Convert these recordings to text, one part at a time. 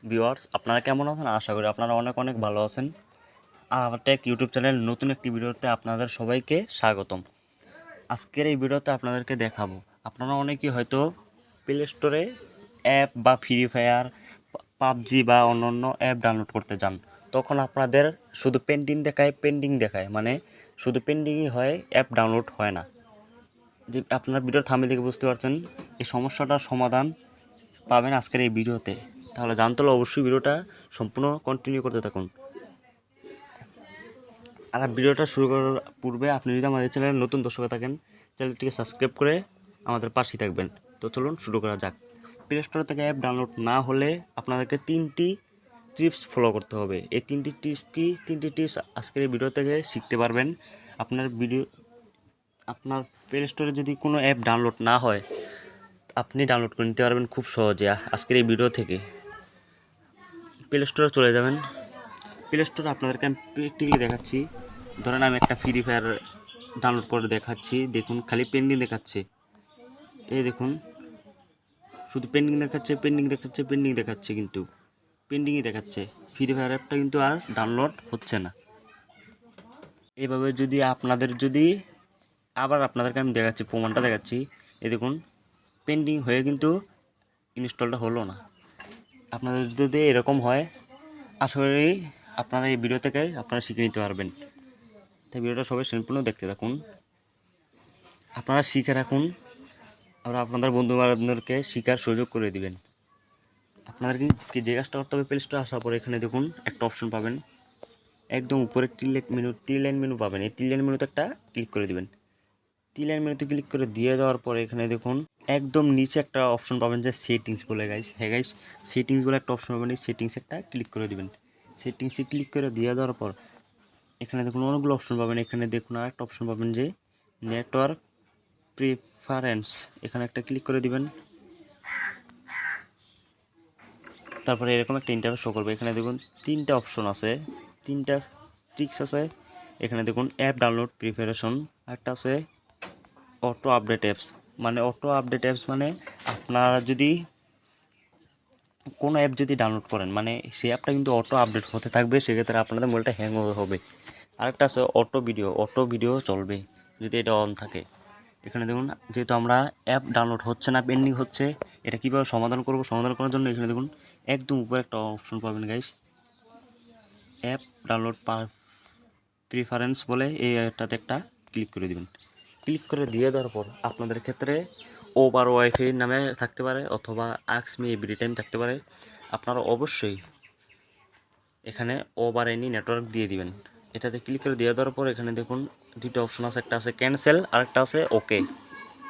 Viewers, আপনারা কেমন আছেন? আশা করি আপনারা অনেক অনেক ভালো আছেন। আর আমার টেক ইউটিউব চ্যানেল নতুন একটি ভিডিওতে আপনাদের সবাইকে স্বাগতম। আজকের এই ভিডিওতে আপনাদেরকে দেখাবো, আপনারা অনেকেই হয়তো প্লে স্টোরে অ্যাপ বা ফ্রি ফায়ার, পাবজি বা অন্যান্য অ্যাপ ডাউনলোড করতে যান, তখন আপনাদের শুধু পেন্ডিং দেখায়, মানে শুধু পেন্ডিংই হয়, অ্যাপ ডাউনলোড হয় না। যে আপনার ভিডিওর থাম্বনেল দেখে বুঝতে পারছেন, এই সমস্যাটার সমাধান পাবেন আজকের এই ভিডিওতে। তাহলে জানতে হলে অবশ্যই ভিডিওটা সম্পূর্ণ কন্টিনিউ করতে থাকুন। আর ভিডিওটা শুরু করার পূর্বে আপনি যদি আমাদের চ্যানেলে নতুন দর্শক থাকেন, চ্যানেলটিকে সাবস্ক্রাইব করে আমাদের পাশেই থাকবেন। তো চলুন শুরু করা যাক। প্লে স্টোর থেকে অ্যাপ ডাউনলোড না হলে আপনাদেরকে 3টি টিপস ফলো করতে হবে। এই 3টি টিপস আজকের এই ভিডিও থেকে শিখতে পারবেন। আপনার প্লে স্টোরে যদি কোনো অ্যাপ ডাউনলোড না হয়, আপনি ডাউনলোড করে নিতে পারবেন খুব সহজে। আজকের এই ভিডিও থেকে প্লে স্টোরে চলে যাবেন। প্লে স্টোরে আপনাদেরকে আমি প্র্যাকটিক্যালি দেখাচ্ছি। ধরেন আমি একটা ফ্রি ফায়ার ডাউনলোড করে দেখাচ্ছি, দেখুন খালি পেন্ডিং দেখাচ্ছে। এই দেখুন, শুধু পেন্ডিং দেখাচ্ছে, কিন্তু পেন্ডিংই দেখাচ্ছে। ফ্রি ফায়ার অ্যাপটা কিন্তু আর ডাউনলোড হচ্ছে না। এইভাবে যদি আবার আপনাদেরকে আমি দেখাচ্ছি, প্রমাণটা দেখাচ্ছি। এই দেখুন, পেন্ডিং হয়ে কিন্তু ইনস্টলটা হলো না। আপনাদের যদি এরকম হয়, আশা করি আপনারা এই ভিডিও থেকে আপনারা শিখে নিতে পারবেন। তাই ভিডিওটা সবাই সম্পূর্ণ দেখতে থাকুন, আপনারা শিখে রাখুন, আর আপনাদের বন্ধু বান্ধবদেরকে শিখার সুযোগ করে দিবেন। আপনাদেরকে যে কাজটা করতে হবে, প্লে স্টোরে আসার পরে এখানে দেখুন একটা অপশন পাবেন, একদম উপরে থ্রি লাইন মেনু পাবেন। এই থ্রি লাইন মেনুতে একটা ক্লিক করে দিবেন। থ্রি লাইন মেনুতে ক্লিক করে দিয়ে দেওয়ার পরে এখানে দেখুন একদম নিচে একটা অপশন পাবেন যে সেটিংস বলে। গাইস, সেটিংস বলে একটা অপশন পাবেন, এই সেটিংস একটা ক্লিক করে দিবেন। সেটিংসে ক্লিক করে দিয়ে দেওয়ার পর এখানে দেখুন অনেকগুলো অপশন পাবেন। এখানে দেখুন আর একটা অপশন পাবেন যে নেটওয়ার্ক প্রিফারেন্স, এখানে একটা ক্লিক করে দিবেন। তারপরে এরকম একটা ইন্টারফেস শো করবে। এখানে দেখুন তিনটা অপশন আছে, তিনটা ট্রিক্স আছে। এখানে দেখুন অ্যাপ ডাউনলোড প্রিপারেশন, একটা আছে অটো আপডেট অ্যাপস। মানে আপনারা যদি কোনো অ্যাপ যদি ডাউনলোড করেন, মানে সেই অ্যাপটা কিন্তু অটো আপডেট হতে থাকবে, সেক্ষেত্রে আপনাদের মোবাইলটা হ্যাং হবে। আরেকটা আছে অটো ভিডিও চলবে যদি এটা অন থাকে। এখানে দেখুন, যেহেতু আমরা অ্যাপ ডাউনলোড হচ্ছে না, পেন্ডিং হচ্ছে, এটা কীভাবে সমাধান করার জন্য এখানে দেখুন একদম উপরে একটা অপশন পাবেন গাইস, অ্যাপ ডাউনলোড প্রিফারেন্স বলে। এই অ্যাপটাতে একটা ক্লিক করে দেবেন। ক্লিক করে দিয়ে দেওয়ার পর আপনাদের ক্ষেত্রে ওভার ওয়াইফাই নামে থাকতে পারে, অথবা আস্ক মি এভরি টাইম থাকতে পারে। আপনারা অবশ্যই এখানে ওভার এনি নেটওয়ার্ক দিয়ে দিবেন। এটাতে ক্লিক করে দিয়ে দেওয়ার পর এখানে দেখুন দুটো অপশন আছে, একটা আছে ক্যান্সেল আর একটা আছে ওকে।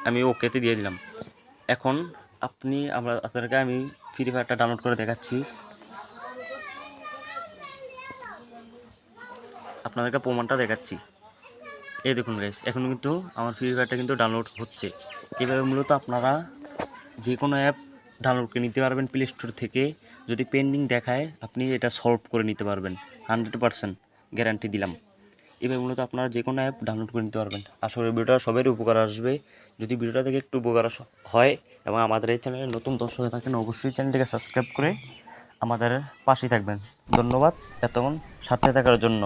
আমি ওকেতে দিয়ে দিলাম। এখন আপনাদেরকে আমি ফ্রি ফায়ারটা ডাউনলোড করে দেখাচ্ছি, আপনাদেরকে প্রমাণটা দেখাচ্ছি। এই দেখুন গাইস, এখন কিন্তু আমার ফ্রি ফায়ারটা কিন্তু ডাউনলোড হচ্ছে। এভাবে মূলত আপনারা যে কোনো অ্যাপ ডাউনলোড করে নিতে পারবেন প্লে স্টোর থেকে। যদি পেন্ডিং দেখায়, আপনি এটা সলভ করে নিতে পারবেন, 100% গ্যারান্টি দিলাম। এভাবে মূলত আপনারা যে কোনো অ্যাপ ডাউনলোড করে নিতে পারবেন। আসলে ভিডিওটা সবারই উপকার আসবে। যদি ভিডিওটা থেকে একটু উপকার হয় এবং আমাদের এই চ্যানেলে নতুন দর্শক হয়ে থাকেন, অবশ্যই চ্যানেলটিকে সাবস্ক্রাইব করে আমাদের পাশেই থাকবেন। ধন্যবাদ এতক্ষণ সাথে থাকার জন্য।